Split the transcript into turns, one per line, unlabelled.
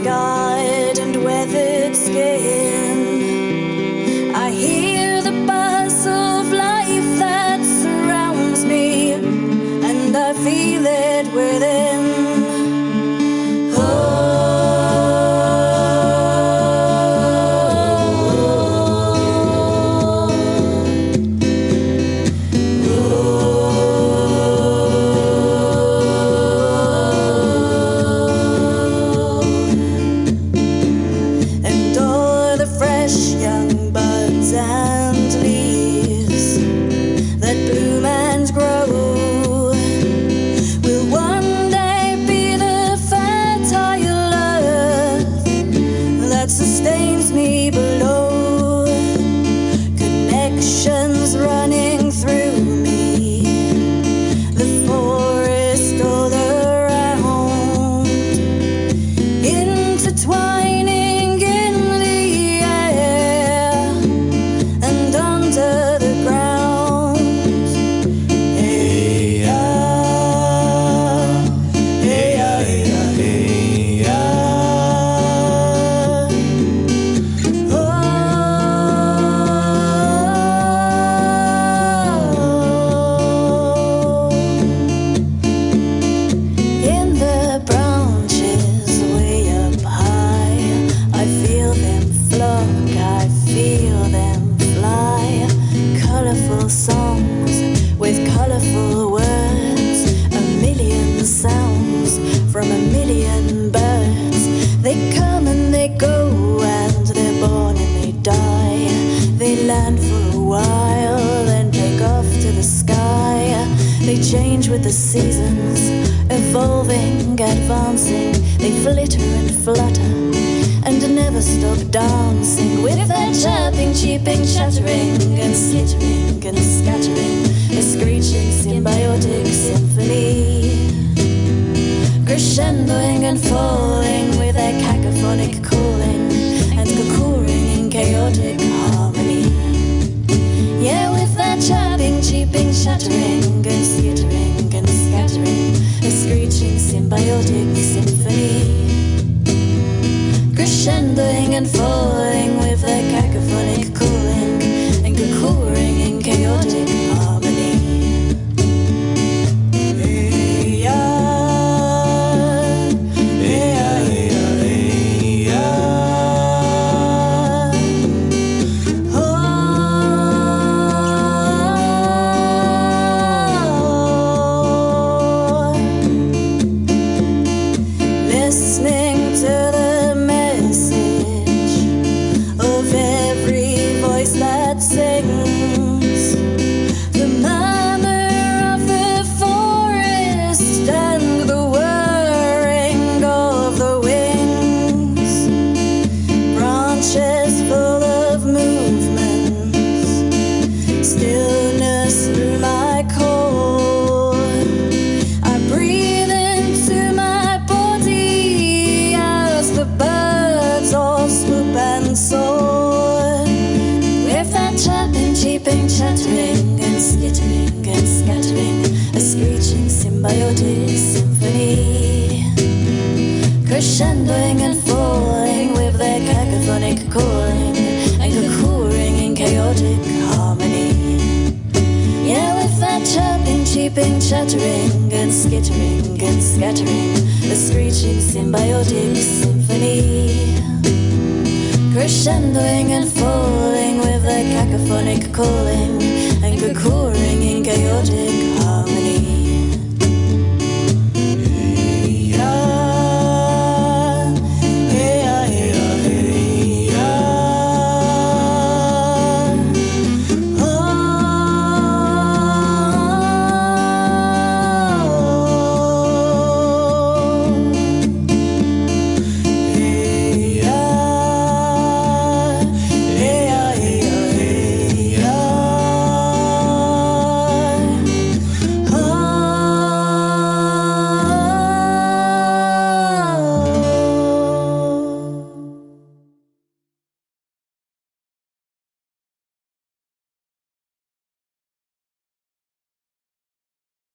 scarred and weathered skin. I hear the buzz of life that surrounds me, and I feel it within. Young buds and leaves that bloom and grow will one day be the fertile earth that sustains me below. Connections running through me, the forest all around, intertwining songs with colorful words, a million sounds from a million birds. They come and they go, and they're born and they die. They land for a while, then take off to the sky. They change with the seasons, evolving, advancing. They flitter and flutter and never stop dancing, with their chirping, cheeping, chattering, and skittering and scattering, a screeching symbiotic symphony, crescendoing and falling with their cacophonic calling, and cocooing in chaotic harmony. Yeah, with their chirping, cheeping, chattering, and skittering and scattering, a screeching symbiotic symphony, crescendoing and falling with their cacophonic cooling, and cocooing in chaotic harmony. Hey, yeah. Hey, yeah, hey, yeah, hey, yeah. Oh. Listening to the that sings, the murmur of the forest and the whirring of the wings, branches full of movements, stillness through my core. I breathe into my body as the birds all swoop and soar. Chirping, cheeping, chattering, and skittering and scattering, a screeching symbiotic symphony, crescendoing and falling with their cacophonic calling, and cocooing in chaotic harmony. Yeah, with that chirping, cheeping, chattering, and skittering and scattering, a screeching symbiotic symphony, crescendoing and falling with their cacophonic calling, and cocooing in chaotic harmony.